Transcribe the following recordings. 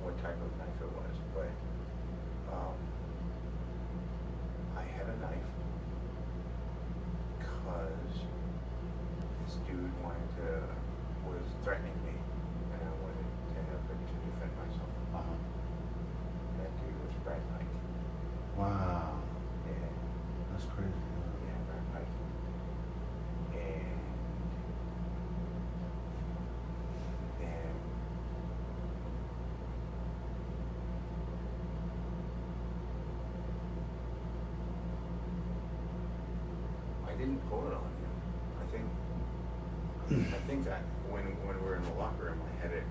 what type of knife it was, but I had a knife because this dude was threatening me, and I wanted to have it to defend myself. That dude was Brad Pike. Wow. Yeah. That's crazy. Yeah, Brad Pike. And then I didn't pull it on him. I think when we were in the locker room, I had it.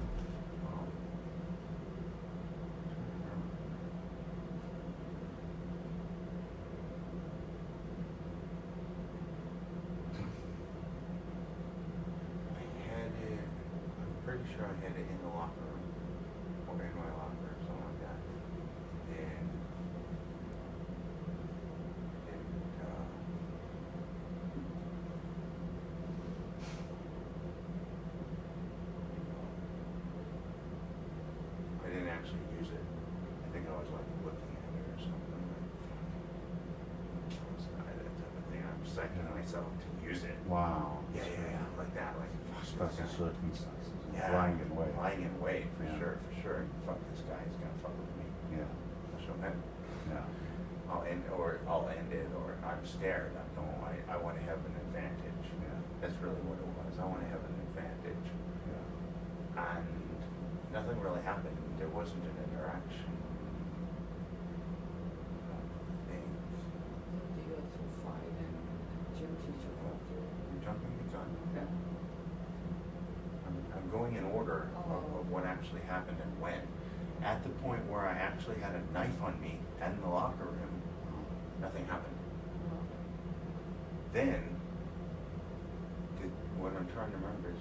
I'm pretty sure I had it in the locker room, or in my locker, or something like that. And I didn't actually use it. I think I was like looking at it or something. Like, kill this guy, that type of thing. I'm psyching myself to use it. Wow. Yeah, like that, like Special circumstances. yeah, Lying in wait. Lying in wait, for Yeah. sure. Fuck this guy, he's gonna fuck with me. Yeah. So then Yeah. I'll end it, or I'm scared. I want to have an advantage. Yeah. That's really what it was. I want to have an advantage. Yeah. And nothing really happened. There wasn't an interaction. You go through fight and gym teacher helped you. You're jumping the gun. Yeah. I'm going in order of what actually happened and when. At the point where I actually had a knife on me and in the locker room, nothing happened. Then, what I'm trying to remember is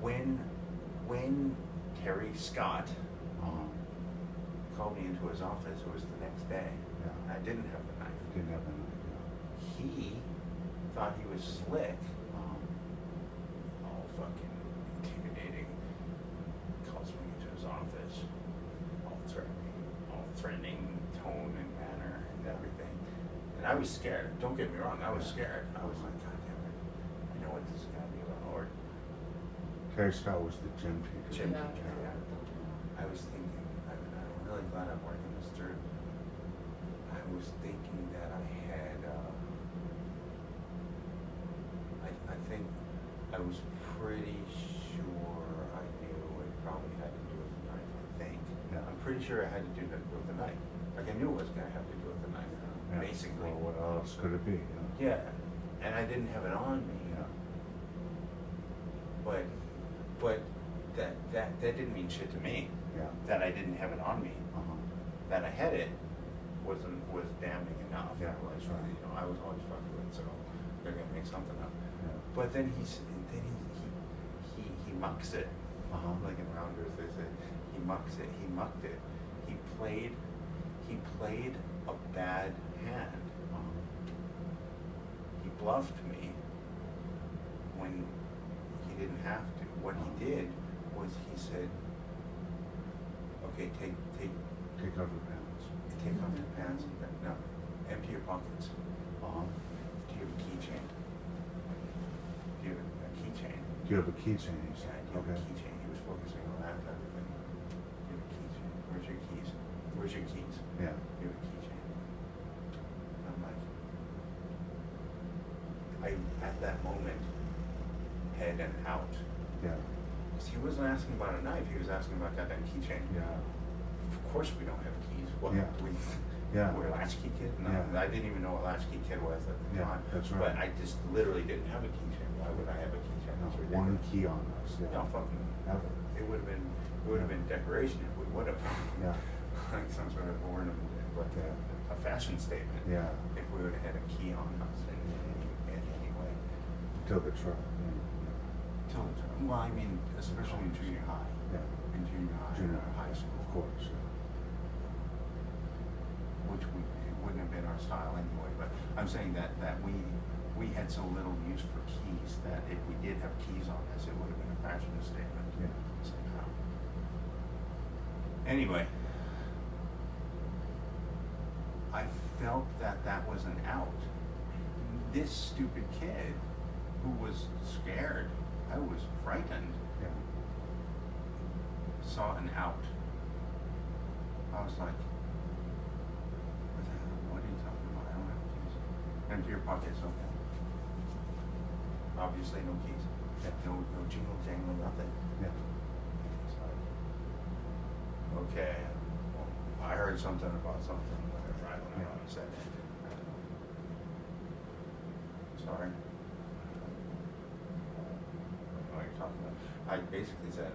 when Terry Scott called me into his office, it was the next day. Yeah. I didn't have the knife. Didn't have the knife. He thought he was slick. All fucking intimidating. Calls me into his office. All threatening tone and manner and everything. And I was scared. Don't get me wrong, I was scared. I was like, God damn it. I know what this is gonna be about. Or Terry Scott was the gym teacher. gym teacher, yeah. I was thinking, I'm really glad I'm working this through. I was thinking that I had, I think I was pretty sure I knew it probably had to do with the knife, I think. Yeah. I'm pretty sure it had to do with the knife. Like I knew it was going to have to do with the knife, Yeah. basically. Well, what else could it be? Yeah, and I didn't have it on me. Yeah. But that didn't mean shit to me. Yeah. That I didn't have it on me. That I had it was damning enough. Yeah, Like, that's right. You know, I was always fucked with it, so they're gonna make something up. Yeah. But then he mucks it. Like in Rounders, they say he mucks it. He mucked it. He played a bad hand. He bluffed me when he didn't have to. What he did was he said, "Okay, take off your pants. take off your pants and no, empty your pockets. Do you have a keychain? Do you have a keychain? Do you have a keychain? He said. Yeah, do you have a keychain?" He was focusing on that type of thing. Do you have a keychain? Where's your keys? Where's your keys? Yeah. Do you have a keychain? And I'm like, at that moment, head and out. Yeah. Because he wasn't asking about a knife, he was asking about goddamn keychain. Yeah. Of course we don't have keys. What, Yeah. We're we're a latchkey kid? No, Yeah. I didn't even know what latchkey kid was at the Yeah, time. that's right. But I just literally didn't have a keychain. Why would I have a keychain? That's ridiculous. One key on us. Yeah. No, fuck no. Ever. It would have been decoration if we would have. Yeah. Like some sort of ornament, like a fashion statement. Yeah. If we would have had a key on us in any way. Till the truck. Well, I mean, especially in junior high. Yeah. In junior high. Junior high school. Of course. Yeah. Which it wouldn't have been our style anyway. But I'm saying that we had so little use for keys that if we did have keys on us, it would have been a fashion statement. Yeah. Somehow. Anyway, I felt that that was an out. This stupid kid who was scared, I was frightened, Yeah. saw an out. I was like, what are you talking about? I don't have keys. Empty your pockets, okay. Obviously no keys. Yeah. No jingle jangle, nothing. Yeah. It's like, okay, well, I heard something about something, whatever, I don't know how he said it. Sorry. I don't know what you're talking about. I basically said,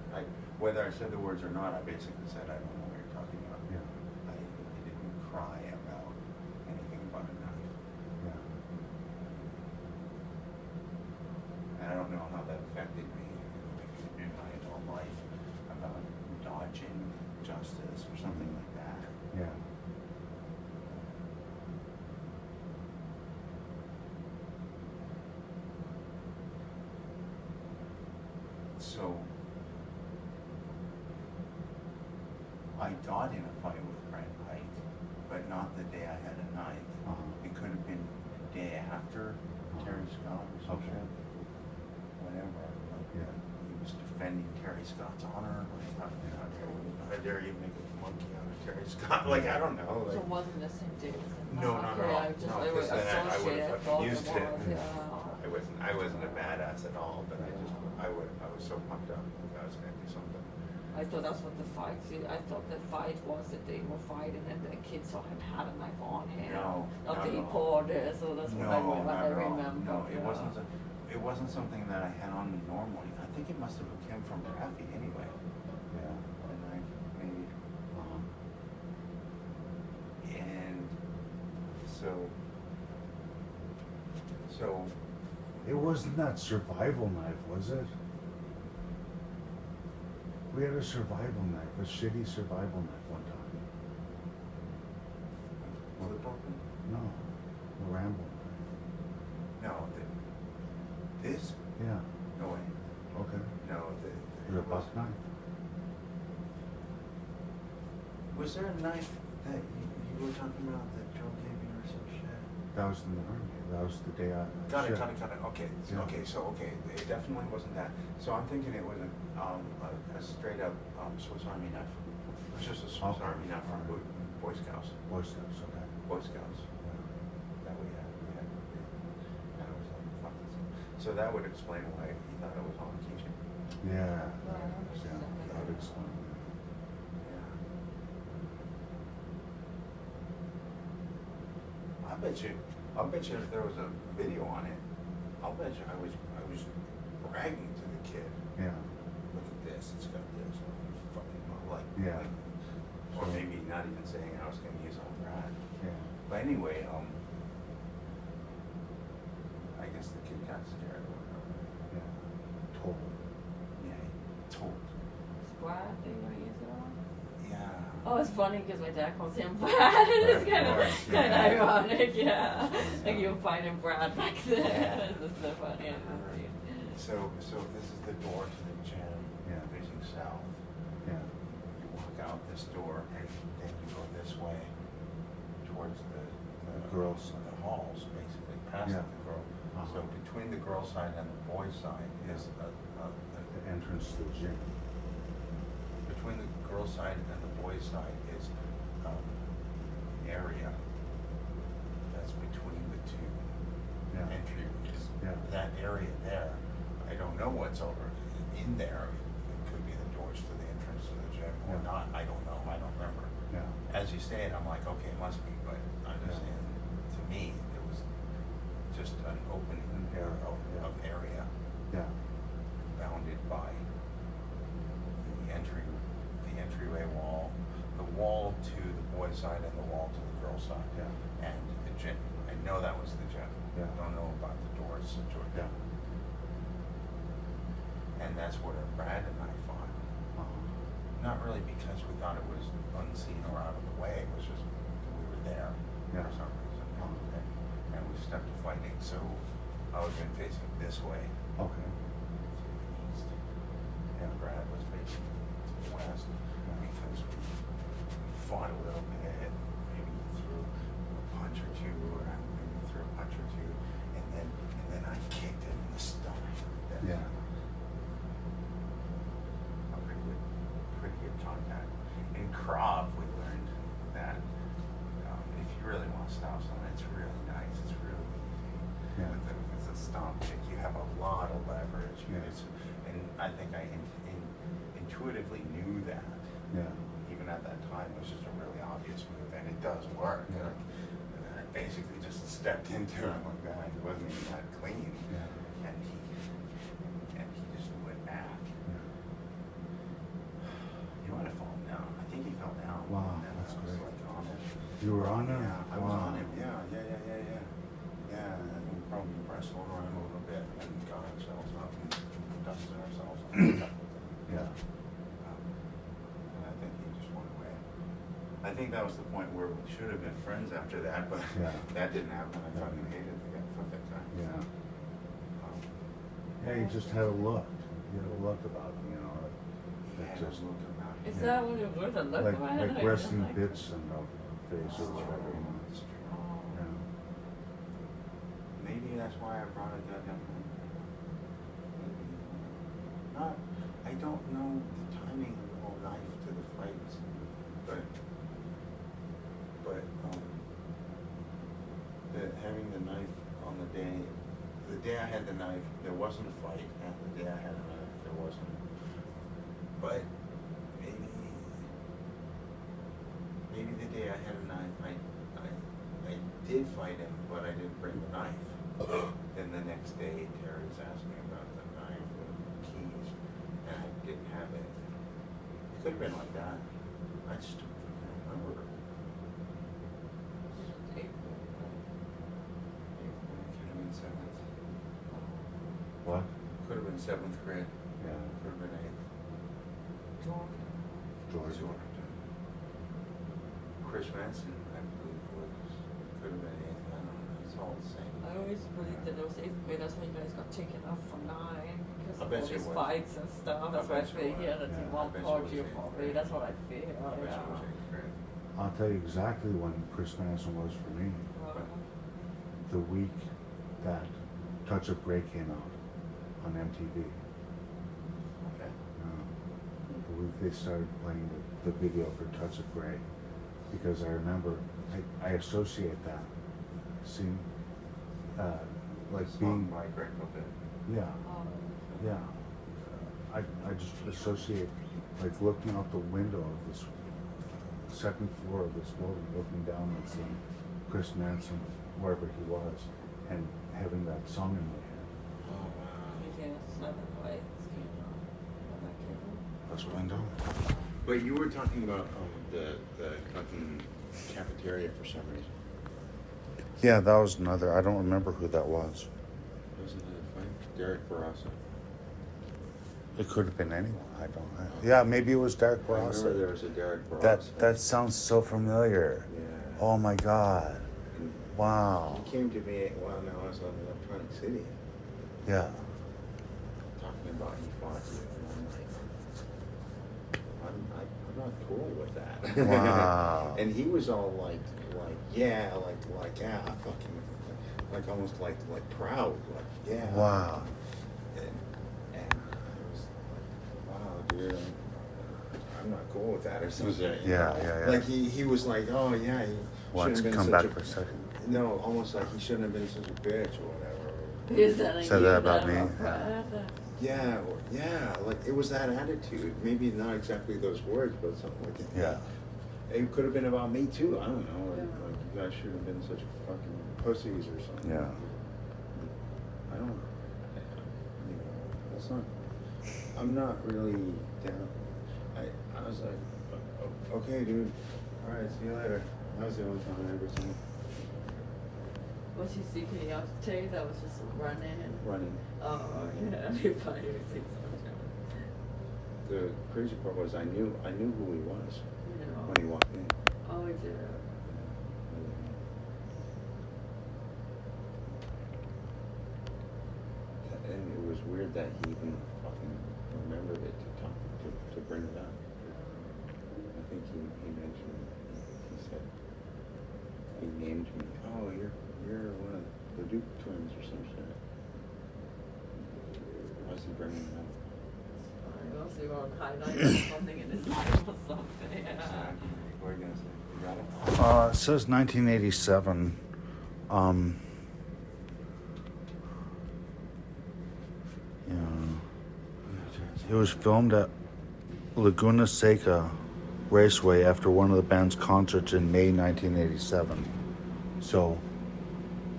whether I said the words or not, I basically said, I don't know what you're talking about. Yeah. I didn't cry about anything about a knife. Yeah. And I don't know how that affected me in my adult life about dodging justice or something like that. Yeah. So I got in a fight with Brent Pike, but not the day I had a knife. Uh-huh. It could have been the day after Terry Scott or some Okay. shit. Whatever. Like, Yeah. he was defending Terry Scott's honor. Like, how dare you make a monkey out of Terry Scott? Like, I don't know. So Like, it wasn't the same day? No, not at all. I just, No, I was 'cause then I would've associated fucking both used of it. them, yeah. I wasn't a badass at all, but I was so pumped up. Like I was gonna do something. I thought that's what the fight, I thought the fight was that they were fighting and the kid saw him had a knife on him. No, Not not that he at all. poured it, so that's what I not at all. remember. No, it yeah. wasn't something that I had on normally. I think it must have come from Raffy anyway. Yeah. A knife, maybe. Uh-huh. And so It wasn't that survival knife, was it? We had a survival knife, a shitty survival knife one time. flip open? No, a Rambo knife. No, this? Yeah. No way. Okay. No, The buck knife. Was there a knife that you were talking about that Joe gave you or some shit? That was in the army. That was the day I. Got it. shit. Okay, Yeah. okay, it definitely wasn't that. So I'm thinking it was a straight up Swiss Army knife. It was just a Swiss Okay. Army knife from Alright. Boy Scouts. Boy Scouts, okay. Boy Scouts Yeah. that we had. And I was like, fuck this. So that would explain why he thought it was on a keychain. Yeah. Well, I understand Yeah. that. That would explain it. Yeah. I'll bet you if there was a video on it, I'll bet you I was bragging to the kid. Yeah. Look at this, it's got this. Fucking like, Yeah. or maybe not even saying I was gonna use it on Brad. Yeah. But anyway, I guess the kid got scared or whatever. Yeah. Total. Yeah, he told. Brad, they were gonna use it on? Yeah. Oh, it's funny because my dad calls him Brad. It's Of kind of course, kind of yeah. ironic, yeah. Yeah. Like you find him Brad back then. Yeah. It's so funny. So this is the door to the gym, Yeah. facing south. Yeah. You walk out this door and then you go this way towards the Girls' the halls, basically, past Yeah. the girl. Uh-huh. So between the girls' side and the boys' side is The entrance to the gym. between the girls' side and the boys' side is area that's between the two Yeah. entryways. Yeah. That area there, I don't know what's over in there. It could be the doors to the entrance to the gym or Yeah. not. I don't know. I don't remember. Yeah. As you say it, I'm like, okay, it must be, but I'm just Yeah. saying, to me, it was just an opening Area, yeah. of area Yeah. bounded by the entryway wall, the wall to the boys' side and the wall to the girls' side. Yeah. And the gym. I know that was the gym. Yeah. Don't know about the doors situation. Yeah. And that's where Brad and I fought. Not really because we thought it was unseen or out of the way. It was just we were there Yeah. for some reason. And we stepped to fighting. So I was been facing this way Okay. to the east. And Brad was facing to the west because we Yeah. A pretty good contact. In Krav, we learned that if you really want to stop someone, it's really nice. It's really easy. Yeah. With a stomp kick, you have a lot of leverage. Yeah. And I think I intuitively knew that. Yeah. Even at that time, it was just a really obvious move, and it does work. Yeah. And then I basically just stepped into him like that. He wasn't even that clean. Yeah. And he just went back. Yeah. He might have fallen down. I think he fell down. Wow, And that's I was great. like on him. You were on him? Yeah, I was Wow. on him. Yeah. Yeah, and we probably wrestled around a little bit and got ourselves up and dusted ourselves off. Yeah. And I think he just went away. I think that was the point where we should have been friends after that, but Yeah. that didn't happen. I fucking hated the guy. Fuck that guy. Yeah. Um, Yeah, you just had a look. You had a look about him, you know. he That had just a look about him. Is that what it was? A look like around? like resting bits in the face or whatever, you know. That's true. Oh. Yeah. Maybe that's why I brought a goddamn gun. Maybe. Not. I don't know the timing of the whole knife to the fights, but having the knife on the day I had the knife, there wasn't a fight, and the day I had a knife, there wasn't. But maybe the day I had a knife, I did fight him, but I didn't bring the knife. Then the next day, Terry's asked me about the knife and keys, and I didn't have it. It could have been like that. I just don't fucking remember. It could have been 7th. What? Could have been 7th grade. Yeah. Could have been 8th. George. Chris Manson, I believe, could have been 8th. I don't know. It's all the same. I always believed that it was 8th grade. That's when you guys got taken off from 9 because I of bet all you these it was. fights and stuff. That's I what I bet you it figure. was. That Yeah. you I won't bet you part it was you 8th probably. grade. That's what I feel. I bet you it was Yeah. 8th grade. I'll tell you exactly when Chris Manson was for me. The week that Touch of Grey came out on MTV. Okay. The week they started playing the video for Touch of Grey. Because I remember, I associate that. Seeing, like Song being, by Greg Copeland. yeah, Um, yeah. I just associate, like looking out the window of this second floor of this building, looking down and seeing Chris Manson, wherever he was, and having that song in my head. Oh, wow. yeah, 7 lights came on when that came on. This window? But you were talking about the fucking cafeteria for some reason. Yeah, that was another, I don't remember who that was. Wasn't it a fight? Derek Barasa. It could have been anyone, I don't know. Yeah, maybe it was Derek I remember Barasa. there was a Derek Barasa. That sounds so familiar. Yeah. Oh my God. And Wow. he came to me while I was on Electronic City, Yeah. talking about he fought you, and I'm like, I'm not cool with that. Wow. And he was all like yeah, yeah, fucking, like almost like proud, like yeah. Wow. And I was like, wow, dude, I'm not cool with that or something. You Yeah, know? yeah, yeah. Like he was like, oh yeah, he Why don't shouldn't you have been come such back a, for a second? No, almost like he shouldn't have been such a bitch or whatever. Is that Said that about me? Yeah, like it was that attitude. Maybe not exactly those words, but something like that. Yeah. It could have been about me too. I don't know. Like you guys should have been such fucking pussies or something. Yeah. I don't. You know, that's not. I'm not really down. I was like, okay, dude. All right, see you later. That was the only time I ever seen. Was he seeking out to tell you that was just running? Running. Oh, yeah, everybody was seeking something. The crazy part was I knew who he was You know. when he walked in. Oh, he did. And it was weird that he even fucking remembered it to bring it up. I think he mentioned, he said, he named me, oh, you're one of the Duke twins or some shit. I is he bringing it up? I also want to highlight something in his life or something. Yeah. What are you gonna say? You got it? It says 1987. Yeah. It was filmed at Laguna Seca Raceway after one of the band's concerts in May 1987. So,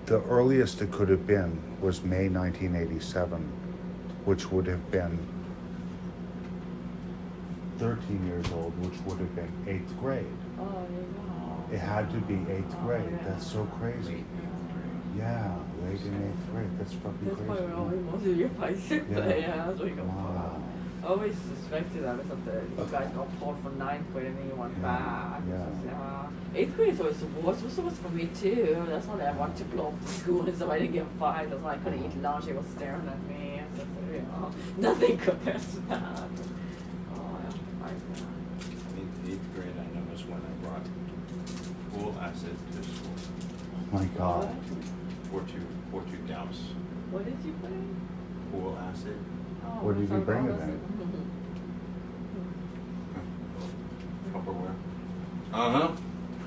the earliest it could have been was May 1987, which would have been 13 years old, which would have been 8th grade. Oh, yeah. It had to be 8th grade. yeah. That's so crazy. Yeah, late in 8th grade. That's fucking That's crazy. why we're only most of your bicycle. Yeah. Yeah, that's what you go Wow. I always suspected that or something. You guys got pulled from 9th grade and then you went back. Yeah. 8th grade is always the worst. It was for me too. That's why I wanted to blow up the school and so I didn't get fired. That's why I couldn't eat lunch. He was staring at me. So, you know, nothing compares to that. Oh, yeah. Eighth grade, I know, is when I brought pool acid to school. Oh my God. 4-2 douse. What did you put in? Pool acid. Oh, What did you bring it then? Tupperware. Uh-huh.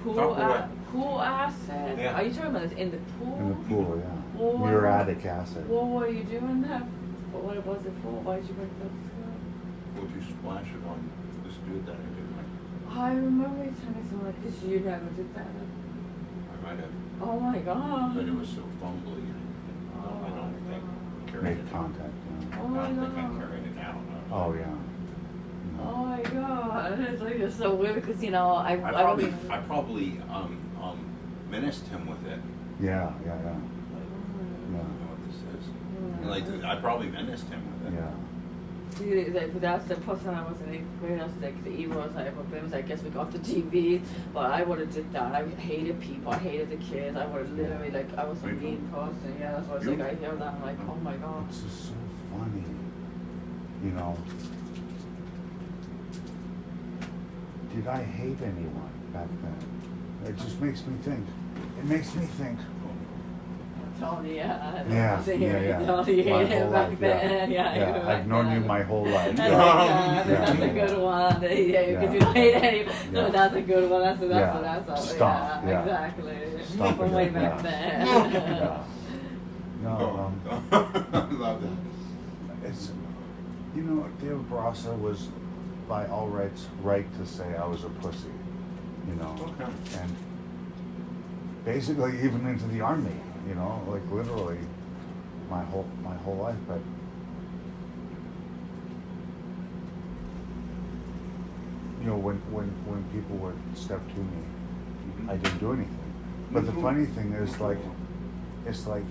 Pool, Tupperware. pool acid? Yeah. Are you talking about it in the pool? In the pool, yeah. Well, what- Muriatic acid. What were you doing that? What was it for? Why did you bring that to school? Would you splash it on this dude that I didn't like? I remember you telling me something like this. You never did that. I might have, Oh my god. but it was so fumbly. I don't think I carried Make it. contact, yeah. Oh I my don't think I god. carried it out. Oh, yeah. Oh my god. It's like it's so weird because you know I probably menaced him with it. Yeah. I don't know what this is. Like, I probably menaced him with it. Yeah. See, like, that's the first time I was in 8th grade. I was like, the evil was like, I guess we got the TV, but I would have did that. I hated people. I hated the kids. I would have literally, like, I was a mean person. Yeah, that's why I was like, I hear that. I'm like, oh my god. It's just so funny. You know, did I hate anyone back then? It just makes me think. It makes me think. Tony, yeah. Yeah. Tony My hated whole him back life, then. Yeah. I've known you my whole life. That's a good one. Yeah, because you don't hate anyone. No, Yeah. that's a good one. That's Stop. Yeah, exactly. Stop From it, way yeah. back then. Yeah. No, I love that. it's, you know, David Barasa was by all rights right to say I was a pussy, you know, Okay. and basically even into the army, you know, like literally my whole life, but you know, when people would step to me, I didn't do anything. But the funny thing is, like, it's like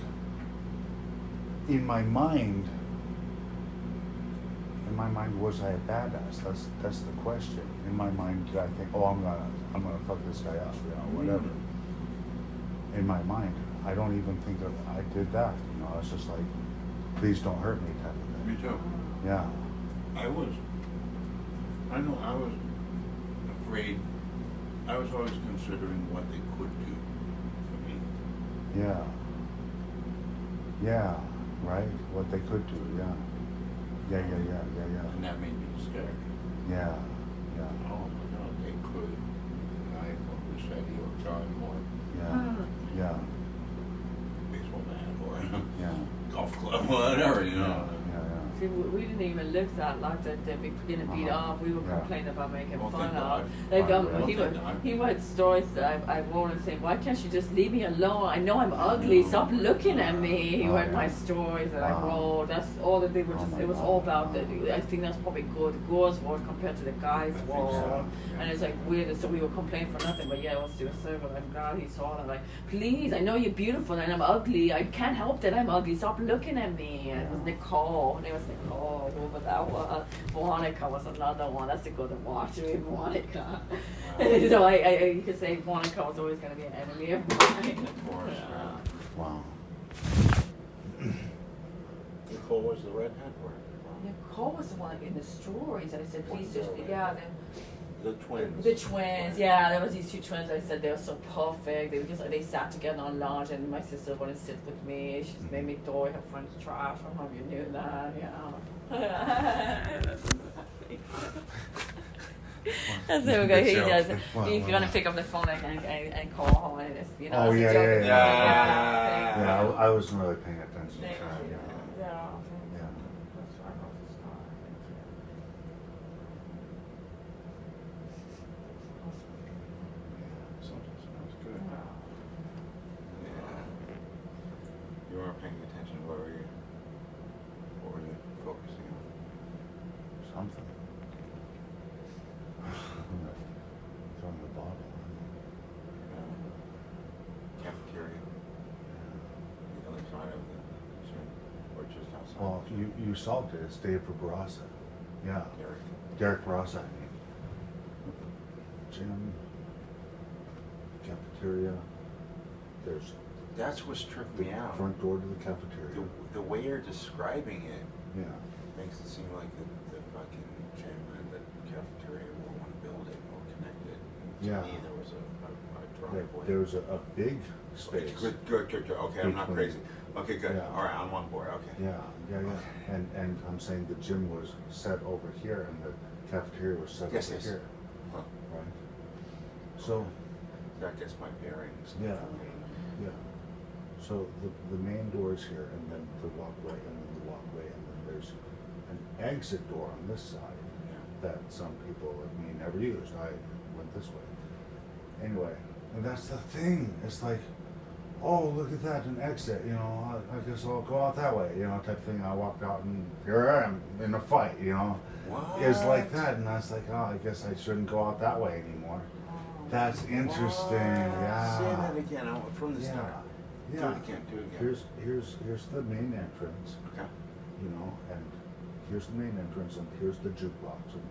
in my mind, was I a badass? That's the question. In my mind, did I think, oh, I'm gonna fuck this guy up, you know, whatever. In my mind, I don't even think of I did that. You know, I was just like, please don't hurt me, type of Me thing. too. Yeah. I was afraid. I was always considering what they could do for me. Yeah. Yeah. Right. What they could do. Yeah. Yeah. And that made me scared. Yeah. Yeah. Oh my God, they could. And I wish I knew or John more. Yeah. Yeah. Baseball bat or Yeah. golf club, whatever, you know. Yeah. See, we didn't even look that like that. They beginning beat Uh-huh. up. We were Yeah. complaining about making Well, fun thank of. God. Like Well, he would stories that I wrote and saying, why can't you just leave me alone? I know I'm ugly. Stop looking at me. He Oh, read yeah. my stories that I Wow. wrote. That's all that they were Oh just. my It was God. all about that. I think that's probably good. The girls' world compared to the guys' I think world. so, yeah. And it's like weird. So we were complaining for nothing. But yeah, it was so good. I'm glad he saw that. Like, please, I know you're beautiful and I'm ugly. I can't help that I'm ugly. Stop looking at me. And it was Nicole. Her name was Nicole. Who was that one? Veronica was another one. That's a good one. Veronica. So you could say Veronica was always going to be an enemy of mine. Of course, yeah. Wow. Nicole was the redhead or? Nicole was the one in the stories. I said, please just, yeah. The twins. The twins, yeah, there was these two twins. I said they were so perfect. They sat together on lunch, and my sister wanted to sit with me. She made me throw her friend's trash. I don't know if you knew that, yeah. That's so good. He does. What? If you're gonna pick up the phone and call him, it's, you know. Oh, it's a yeah, joke. yeah, yeah. Yeah. Yeah, I wasn't really paying attention to Thank that. you. Yeah. Yeah. Yeah. That's our house star. Sounds good. Thank you. Yeah. You weren't paying attention. What were you focusing on? Something. Throwing the bottle. Cafeteria. The other side of the gym, or just outside. Well, you solved it. It's Dave Barasa. Yeah. Derek Barasa, I mean. Gym, cafeteria. There's That's what's tripped the me out. front door to the cafeteria. The way you're describing it Yeah. makes it seem like the fucking gym and the cafeteria were one building or connected. And Yeah. To me, there was a driveway. There was a big space. Good. Okay, I'm not Between- crazy. Okay, good. Yeah. All right, I'm on board. Okay. Yeah. And I'm saying the gym was set over here and the cafeteria was set Yes, over yes. here. Huh. Right? So, That gets my bearings. yeah. So the main door is here and then the walkway and then the walkway and then there's an exit door on this side Yeah. that some people like me never used. I went this way. Anyway, and that's the thing. It's like, oh, look at that, an exit, you know, I guess I'll go out that way, you know, type thing. I walked out and here I am in a fight, you know. What? It's like that, and I was like, oh, I guess I shouldn't go out that way anymore. That's interesting, yeah. Say that again. From the start. Yeah. Do it again. Here's the main entrance, Okay. you know, and here's the main entrance, and here's the jukebox and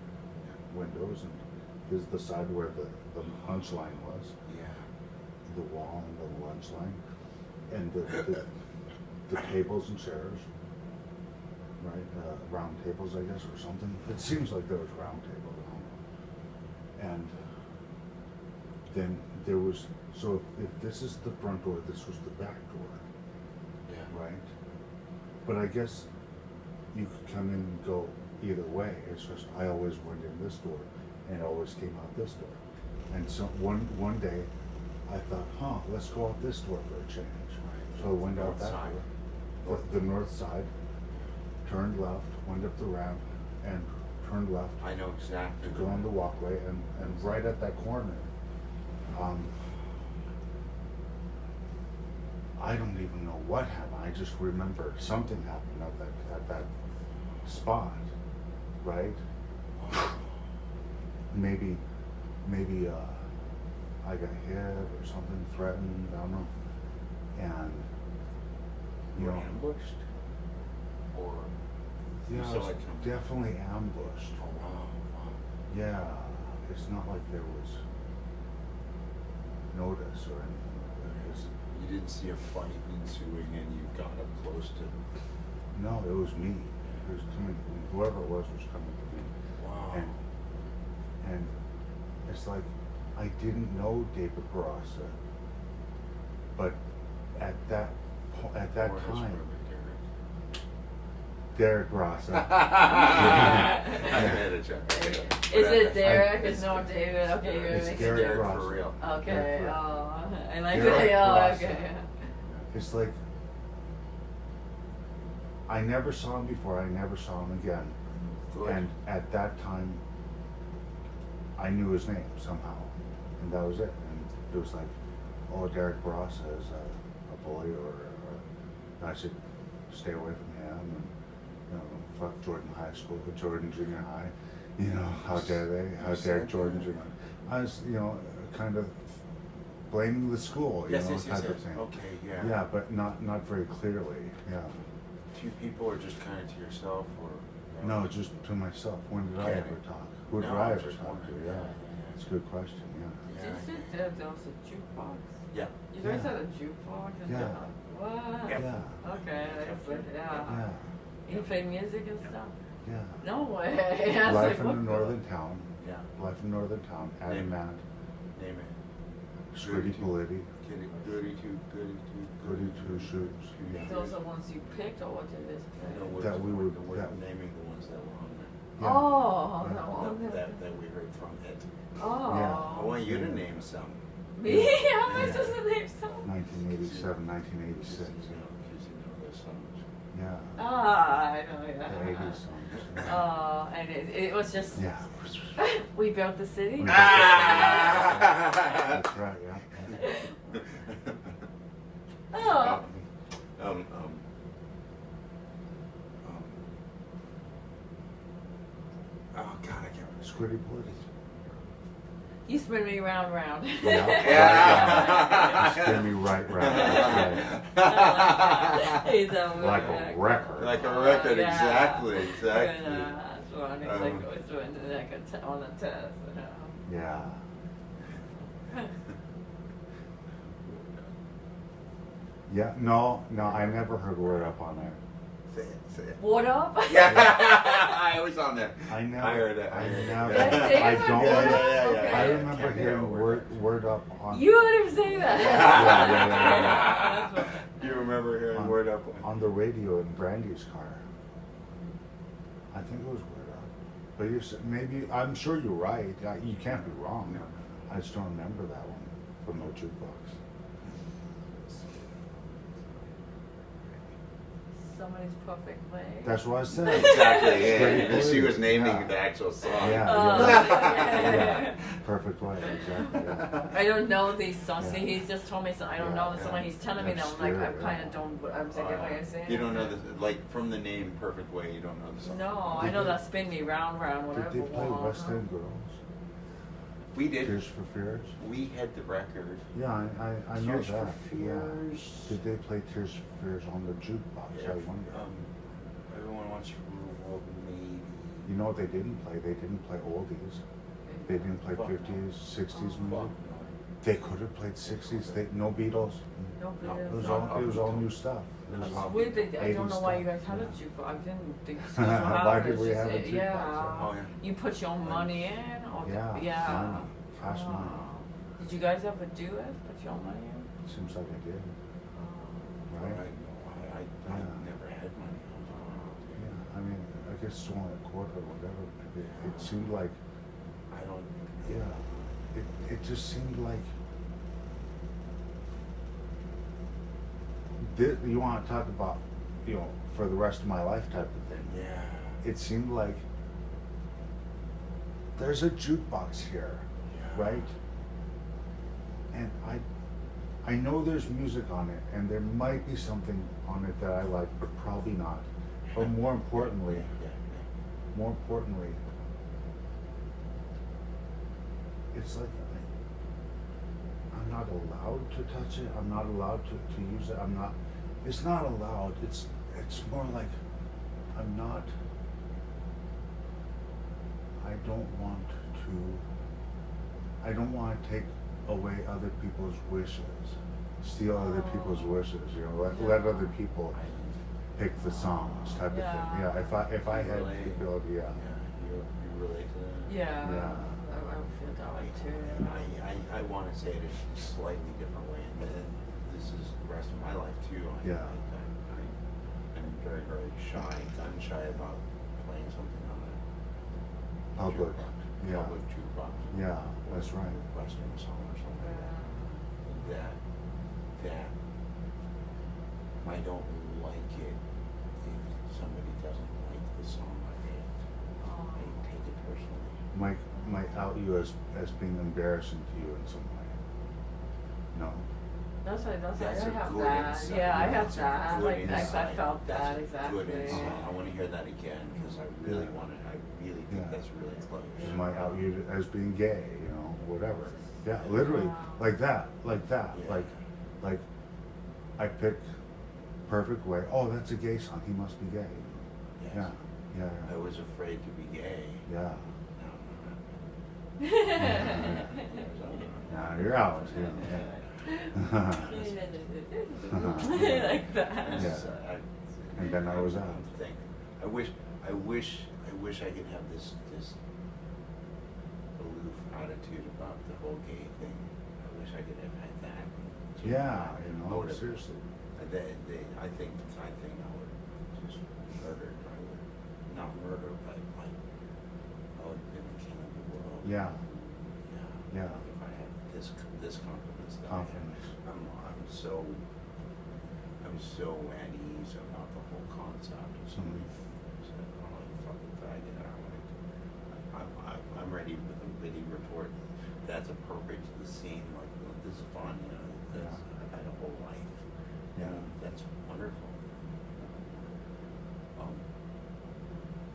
windows, and here's the side where the lunch line was, Yeah. the wall and the lunch line, and the tables and chairs, right? Round tables, I guess, or something. It seems like there was round tables, I don't know. And then there was, so if this is the front door, this was the back door, Yeah. right? But I guess you could come in and go either way. It's just I always went in this door and always came out this door. And so one day I thought, let's go out this door for a change. Right. So I went out North that side. door, the north side, turned left, went up the ramp, and turned left I know exactly. to go on the walkway, and right at that corner, I don't even know what happened. I just remember something happened at that spot, right? Maybe I got hit or something, threatened, I don't know. And you Were know, ambushed? Or you yeah, I saw was it come? definitely ambushed. Oh wow. Yeah, it's not like there was notice or anything like that. You didn't see a fight ensuing and you got up close to. No, it was me. It was coming. Whoever it was coming to me. Wow. And it's like I didn't know David Barasa, but at that Or his time, brother, Derek Barasa. I had a joke. Is it Derek? It's not David. Okay, you're It's mixing Derek it. Ross. for real. Okay. Derek Oh, I like Derek that. Oh, Ross. okay. It's like I never saw him before. I never saw him again. Good. And at that time, I knew his name somehow, and that was it. And it was like, oh, Derek Barasa is a bully, or I should stay away from him, and you know, fuck Jordan High School, Jordan Junior High. You know, how dare they? How dare Jordan Junior High? I was, you know, kind of blaming the school, you Yes, know, yes, type yes. of thing. Okay, yeah. Yeah, but not very clearly. Yeah. Few people or just kind of to yourself or? No, just to myself. When did I Okay. ever talk? Who did No, I I'm ever just talk to? wondering. Yeah, Yeah. it's a good question. Yeah. Yeah. Did you say there was a jukebox? Yeah. You guys Yeah. had a jukebox? And Yeah. What? Yeah. Okay, that's like, yeah. Yeah. You play music and stuff? Yeah. No way. That's Life like, in what a the- northern town. Yeah. Life in a northern town. Adam Name. Matt. Name it. Squiddy Politti. Goody Goody two shoes. Those are ones you picked or what did this play? No, That we would- we're that- naming the ones Yeah. Oh, Yeah. no. that we heard from it. Oh. Yeah. I want you to name some. Me? How am I supposed to name some? 1987, 1986. Because you know those songs. Yeah. Ah, I know, The yeah. 80s songs. Oh, and it was just, Yeah. we built the city. We built Ah! That's right, yeah. Oh. Um, oh God, I can't remember. Squiddy Blitty. You spin me round, round. Yeah. Yeah. You spin me right round. That's right. He's Like a record. Like a record, Yeah. exactly. That's funny. Like Um, always went to like on a test. Yeah. Yeah, no, I never heard Word Up on there. Say it, say it. What up? Yeah, I was on there. I never. I heard it. I heard it. never. Did I say I it? don't. Yeah. I I remember can't hearing remember word Up on. You heard him say that. Yeah. That's funny. Do you remember hearing on, Word Up? on the radio in Brandy's car. I think it was Word Up. But maybe I'm sure you're right. You can't be wrong. I just don't remember that one from No Jukebox. Somebody's perfect way. That's what I said. Exactly. Yeah. Squiddy And she Blitty. was naming Yeah. the actual song. Yeah. Oh, Yeah. Perfect way, exactly. Yeah. I don't know these songs. Yeah. See, he's just told me something. I don't Yeah, know the song. yeah. He's telling me that. That's I'm like, I scary, kind yeah. of don't. I'm thinking, what you're saying. You don't know the from the name Perfect Way. You don't know the song. No, I know that spin me round, round, whatever. Did they play one. West End Girls? We did. Tears for Fears? We had the record. Yeah, I know Tears that. for Fears. Yeah. Did they play Tears for Fears on the jukebox? I wonder. Everyone wants to rule the world, maybe. You know what they didn't play? They didn't play oldies. They didn't play Fuck no. 50s, 60s Fuck music. no. They could have played 60s. No Beatles. No, No, It was no. all new stuff. It was It's weird that I don't know 80s why you stuff. guys had a Yeah. jukebox. I didn't think so. Why did we have a jukebox? Yeah. Oh, yeah. You put your own money in? Or Yeah, Yeah. money, cash money. Did you guys ever do it? Put your own money in? Seems like I did, I right? I never had money. Yeah, I mean, I guess it's only a quarter or whatever. It seemed like, I don't. yeah, it just seemed like, you want to talk about, for the rest of my life type of thing. Yeah. It seemed like there's a jukebox here, Yeah. right? And I know there's music on it, and there might be something on it that I like, but probably not. But more importantly, it's like I'm not allowed to touch it. I'm not allowed to use it. It's not allowed. It's more like I'm not. I don't want to take away other people's wishes, steal other people's wishes. Let other people pick the songs, type of thing. Yeah. If I had the ability, yeah. You relate to that? Yeah. Yeah. I would feel that way too. I want to say it a slightly different way, and this is the rest of my life too. Yeah. I'm very, very shy, gun shy about playing something on a Public. jukebox. Yeah. Public jukebox. Yeah, that's right. Western song or something like that. That I don't like it if somebody doesn't like the song I made. I take it personally. Might out you as being embarrassing to you in some way. No. That's That's I a have good that. insight. Yeah, I That's have a that. good Like I insight. felt That's that a exactly. Good insight. I want to hear that again because I really Yeah. want to. I really think Yeah. that's really close. It might out you as being gay, whatever. Yeah, literally, Wow. like that. Yeah. Like I pick Perfect Way. Oh, that's a gay song. He must be gay. Yes. Yeah. I was afraid to be gay. Yeah. No, Yeah, you're out. Yeah. Like that. Yeah. And then I was out. I wish I could have this aloof attitude about the whole gay thing. I wish I could have had that. Yeah, I would've- seriously. I think I would just murder. I would not murder, but like Yeah. Yeah. If I had this confidence that Confidence. I have, I'm so at ease about the whole concept of somebody said, "Oh, you fucking faggot." I'm ready with a witty retort. That's appropriate to the scene. Like, well, this is fun. You know, I've had a whole life. Yeah. That's wonderful.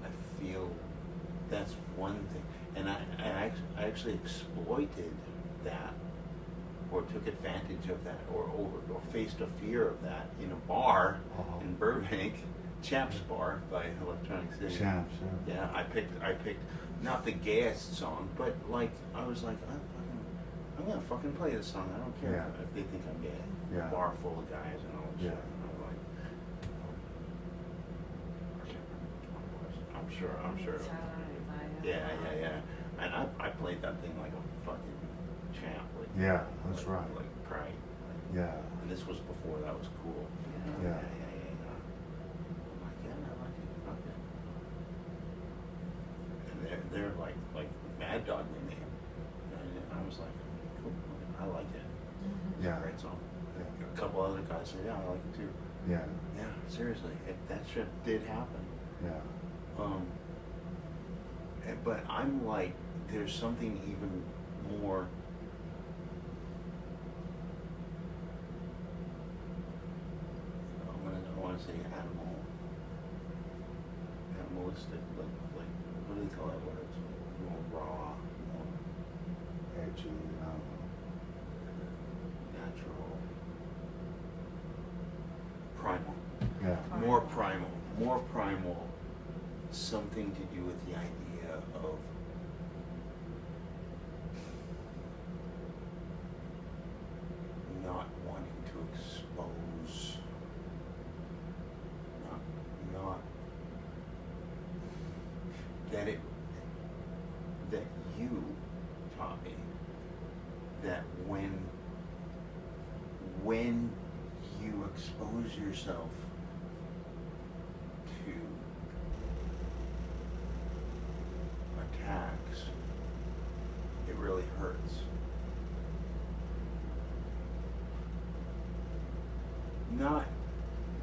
I feel that's one thing, and I actually exploited that, or took advantage of that, or faced a fear of that in a bar in Burbank, Chaps Bar by Electronic City. Chaps, Yeah, I picked not the gayest song, but like I was like, I'm gonna fucking play this song. I don't care Yeah. if they think I'm gay. Yeah. A bar full of guys and all that Yeah. shit. And I was like, I can't remember which one it was. I'm sure. Yeah. And I played that thing like a fucking champ. Like, Yeah, that's right. Like pride. Yeah. And this was before that was cool. Yeah. I'm like, yeah, I like it. Fuck it. And they're like mad dogging me. And I was like, cool. I like it. Yeah. Great song. Yeah. A couple other guys said, yeah, I like it too. Yeah. Yeah, seriously, that shit did happen. Yeah. But I'm like, there's something even more. I want to say animalistic, like what do they call that word? It's more raw, more Edgy, natural, primal. yeah. More primal, something to do with the idea of not wanting to expose, not that you taught me that when you expose yourself to attacks, it really hurts. Not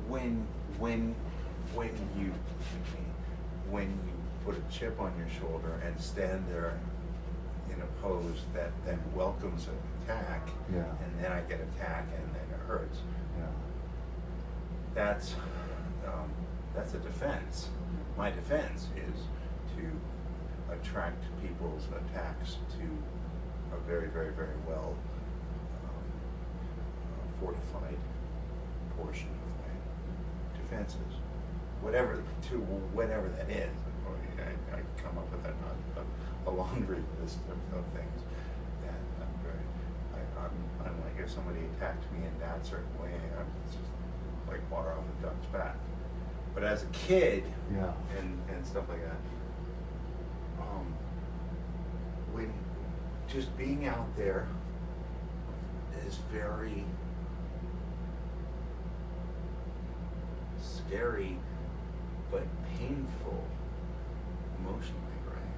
when you put a chip on your shoulder and stand there in a pose that then welcomes an attack, Yeah. and then I get attacked and then it hurts. Yeah. That's a defense. My defense is to attract people's attacks to a very, very, very well fortified portion of my defenses. Whatever that is. I come up with a laundry list of things that I'm like, if somebody attacked me in that certain way, it's just like water off a duck's back. But as a kid, Yeah. and stuff like that, when just being out there is very scary but painful emotionally, right?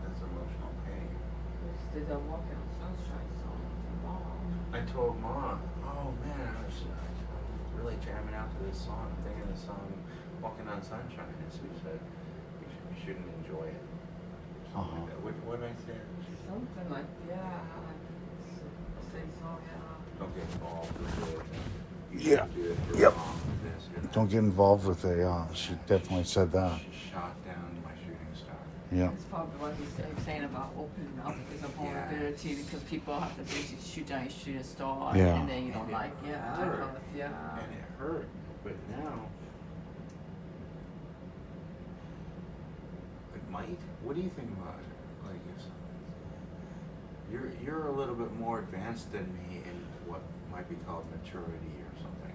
That's emotional pain. Did the Walk on Sunshine song with your mom? I told Mom, oh man, I was really jamming out to this song. I'm thinking of the song Walking on Sunshine. And she said, you shouldn't enjoy it. Uh-huh. What did I say? Something like, yeah, same song, yeah. Don't get involved with it. You Yeah. shouldn't do it. You're Yep. wrong with this. You're not- Don't get involved with she definitely said that. She shot down my shooting star. Yeah. That's probably what he's saying about opening up with the vulnerability, because people have to basically shoot down your shooting star, Yeah. and then you don't And like, it yeah, hurt. yeah. And it hurt, but now it might. What do you think about it? Like, if you're a little bit more advanced than me in what might be called maturity or something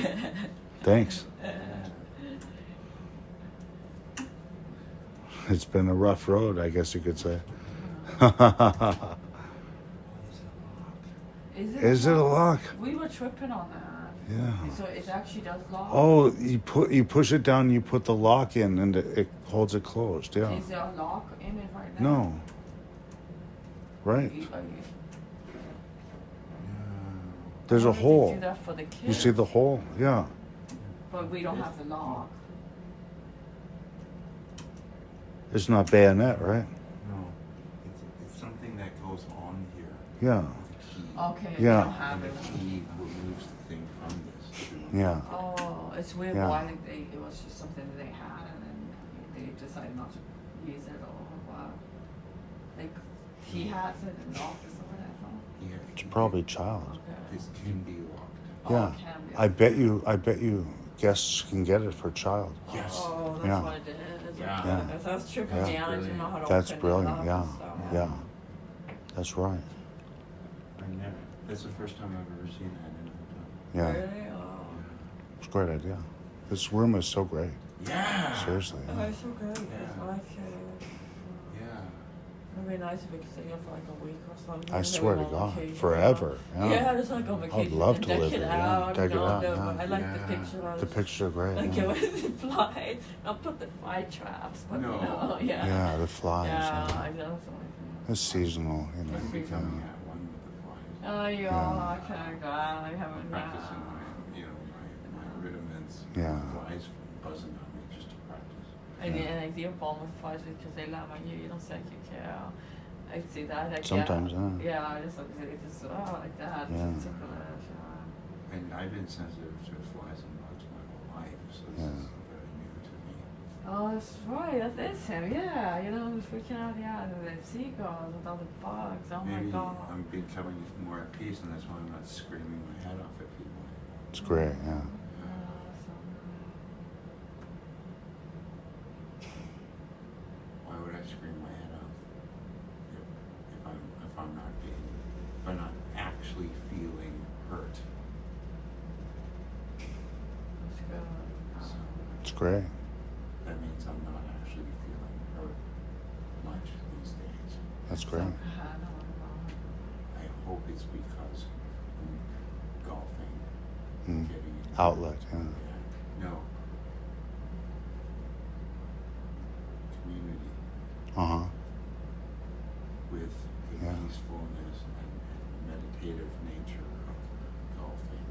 like that. Thanks. Yeah. It's been a rough road, I guess you could say. Is it a lock? We were tripping on that. Yeah. So it actually does lock. Oh, you push it down, you put the lock in, and it holds it closed. Yeah. Is there a lock in it right now? No. Right. I- There's Why a did they hole. do that for the kids? You see the hole? Yeah. But we don't have the lock. It's not bayonet, right? No, it's something that goes on here. Yeah. With a key. Okay, Yeah. we don't have And it. the key removes the thing from this. Yeah. Oh, it's weird. Yeah. But I think it was just something that they had, and then they decided not to use it. Oh wow! Like he has it in the office or whatever. Yeah, It's probably child. Okay. This can be locked. Oh, Yeah. it can be. I bet you guests can get it for child. Yes. Oh, that's Yeah. what it is. Yeah. Okay. That's tripping Yeah. me out. I didn't know how to That's open brilliant. it up Yeah. and stuff. Yeah. That's right. I never. That's the first time I've ever seen that in a hotel. Yeah. Really? Oh. It's a great idea. This room is so great. Yeah. Seriously. Oh, Yeah. it's so great. Yeah. It's like it. Yeah. It'd be nice if we could stay here for like a week or something. I Maybe swear to on God, vacation. forever. Yeah. Yeah, just like on vacation. love and to deck live it here, yeah. out. Deck it out, no, yeah. but I like the Yeah. pictures. The pictures are great. Like Yeah. with the flies. I'll put the fly traps. But No. no, yeah. Yeah, the flies. Yeah, Yeah. I know. It's seasonal, you know. I'm becoming yeah. at one with the flies. Oh, you Yeah. are. Okay, God, I haven't. Practicing my rudiments. Yeah. Flies buzzing on me just to practice. And the bomb with flies because they land on you. You don't say you care. I see that. Like, Sometimes, yeah. yeah. Yeah, I just like it just like that. Yeah. It's ticklish, yeah. And I've been sensitive to flies and bugs my whole life, so this Yeah. is very new to me. Oh, that's right. That is him. Yeah, you know, freaking out. Yeah, the seagulls with all the bugs. Oh Maybe my God. I'm becoming more at peace, and that's why I'm not screaming my head off at people. It's great, yeah. Why would I scream my head off if I'm not actually feeling hurt? That's good. So It's great. that means I'm not actually feeling hurt much these days. That's great. I hope it's because I'm golfing, Mm. getting Outlet, yeah. No. Community Uh-huh. with the Yeah. peacefulness and meditative nature of golfing.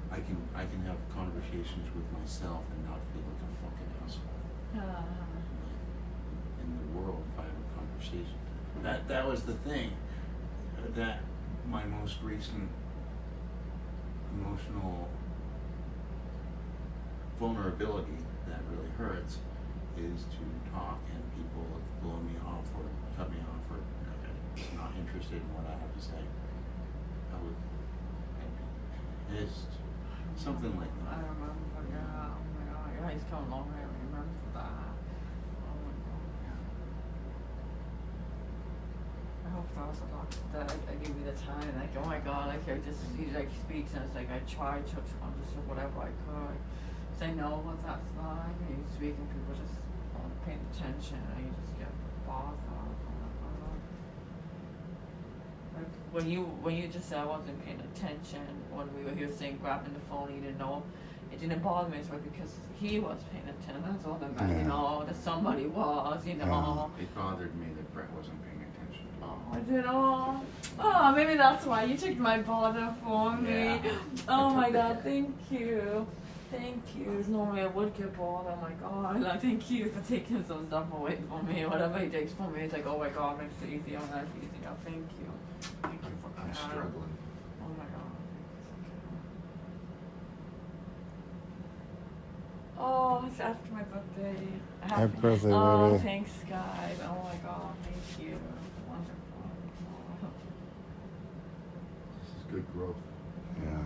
I can have conversations with myself and not feel like a fucking asshole. In the world, if I have a conversation. That was the thing. That my most recent emotional vulnerability that really hurts is to talk and people blow me off or cut me off or not interested in what I have to say. I'd be pissed. Something like I that. remember, yeah. Oh my God. Yeah, he's come a long way. I remember that. Oh my God. I hope that was a lot that I give you the time. Like, oh my God, like, he like speaks and it's like I tried to understand whatever I could. So I know what that's like. And you speak and people just aren't paying attention and you just get bothered. Oh my God. Like when you just said I wasn't paying attention when we were here saying grabbing the phone, you didn't know. It didn't bother me as well because he was paying attention. That's all that mattered, Yeah. you know, that somebody was, you know. It bothered me that Brett wasn't paying attention. Oh, I did. Oh, maybe that's why you took my bother for me. Yeah. Oh I my took God, it. thank you. Thank you. Normally I would get bothered. I'm like, oh, like, thank you for taking some stuff away from me. Whatever he takes from me, it's like, oh my God, makes it easier, my life easier. Thank you. Thank you for I'm that. struggling. Oh my God. Oh, it's after my birthday. Happy birthday, Oh, baby. thanks, guys. Oh my God, thank you. Wonderful. This is good growth. Yeah.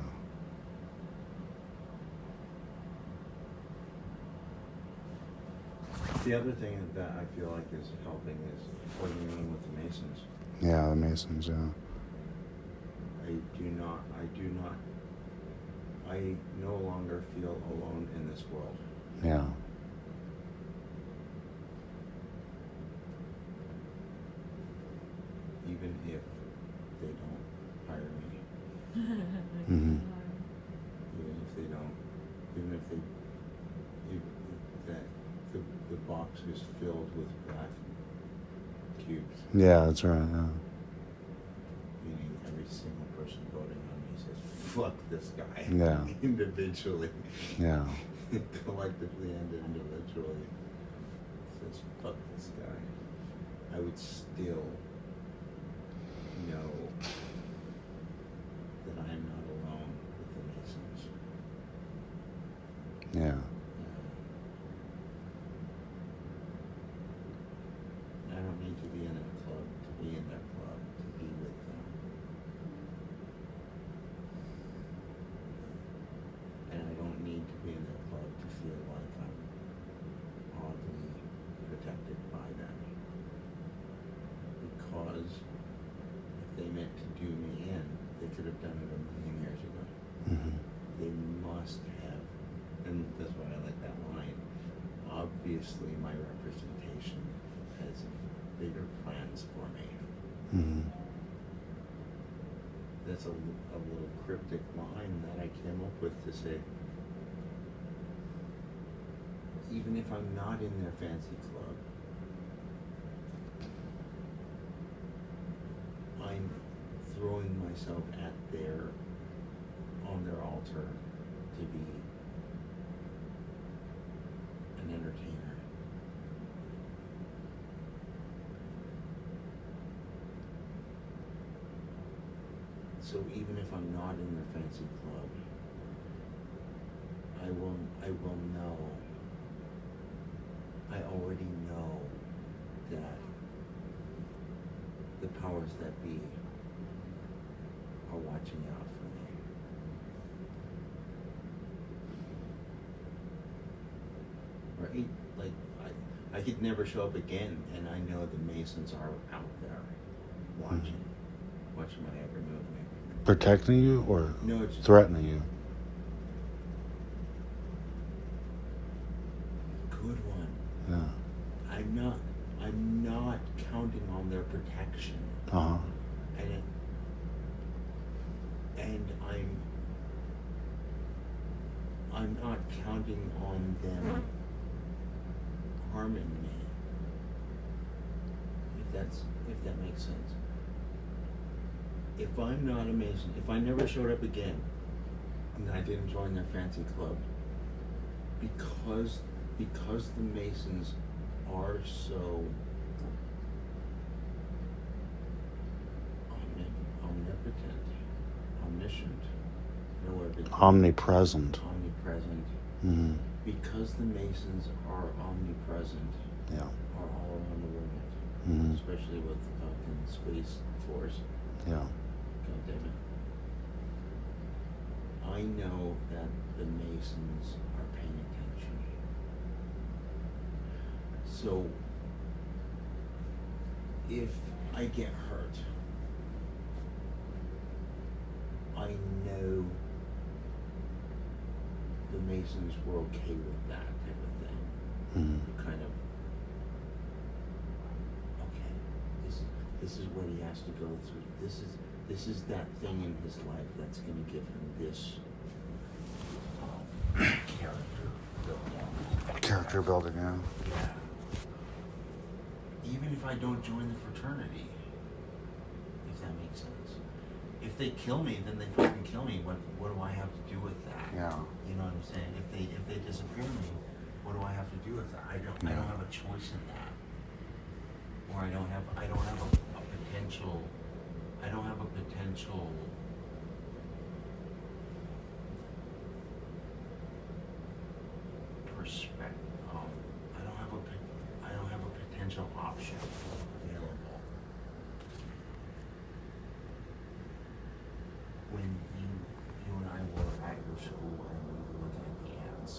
The other thing that I feel like is helping is what you're doing with the Masons. Yeah, the Masons, yeah. I no longer feel alone in this world. Yeah. Even if they don't hire me. Mm-hmm. Even if that the box is filled with black cubes. Yeah, that's right. Yeah. Meaning every single person voting on me says, fuck this guy. Yeah. Individually. Yeah. Collectively and individually. Says, fuck this guy. I would still know that I am not alone with the Masons. Yeah. I don't need to be in a club to be in their club, to be with them. And I don't need to be in their club to feel like I'm oddly protected by them. Because if they meant to do me in, they could have done it a million years ago. Mm-hmm. They must have, and that's why I like that line. Obviously, my representation has bigger plans for me. Mm-hmm. That's a little cryptic line that I came up with to say, even if I'm not in their fancy club, I'm throwing myself on their altar to be an entertainer. So even if I'm not in their fancy club, I will know, I already know that the powers that be are watching out for me. Right? Like, I could never show up again, and I know the Masons are out there watching my every movement. Protecting you or No, it's threatening you? good one. Yeah. I'm not counting on their protection. Uh-huh. And I'm not counting on them harming me. If that makes sense. If I'm not a Mason, if I never showed up again, and I didn't join their fancy club, because the Masons are so omnipotent, omniscient, know everything. Omnipresent. Omnipresent. Mm-hmm. Because the Masons are omnipresent, Yeah. are all around the world, Mm-hmm. especially with fucking Space Force. Yeah. God damn it. I know that the Masons are paying attention. So, if I get hurt, I know the Masons were okay with that type of thing. Mm-hmm. Kind of, okay, this is what he has to go through. This is that thing in his life that's going to give him this character building. Character building, yeah. Yeah. Even if I don't join the fraternity, if that makes sense. If they kill me, then they fucking kill me. What do I have to do with that? Yeah. You know what I'm saying? If they disappear me, what do I have to do with that? I don't have a choice in that. Or I don't have a potential. I don't have a potential perspective. I don't have a potential option available. When you and I were at your school and we were looking at the ants,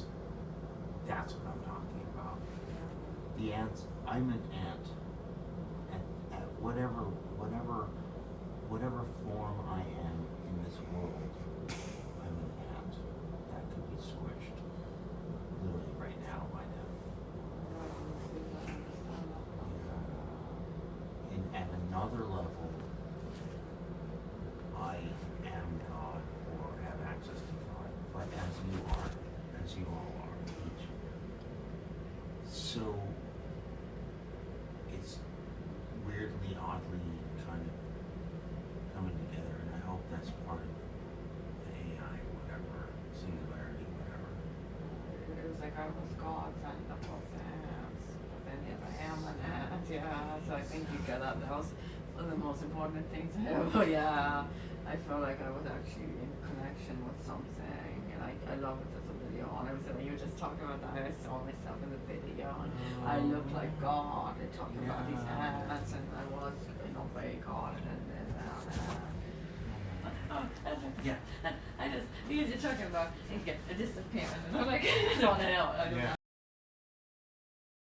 that's what I'm talking about. The ants. I'm an ant. At whatever form I am in this world, I'm an ant that could be squished literally right now by them. And at another level, I am God or have access to God, but as you all are each. So it's weird weirdly, oddly kind of coming together, and I hope that's part of the AI, whatever, singularity, whatever. It was like I was God's and the prophets, but then yet I am an ant, yeah. So I think you get that. That was one of the most important things ever, yeah. I felt like I was actually in connection with something, and I love it as a video. And I was when you were just talking about that, I saw myself in the video, and I looked like God. They talking about these ants, and I was, very God, yeah. And I just, because you're talking about, disappearing, and I'm like, I don't want to know.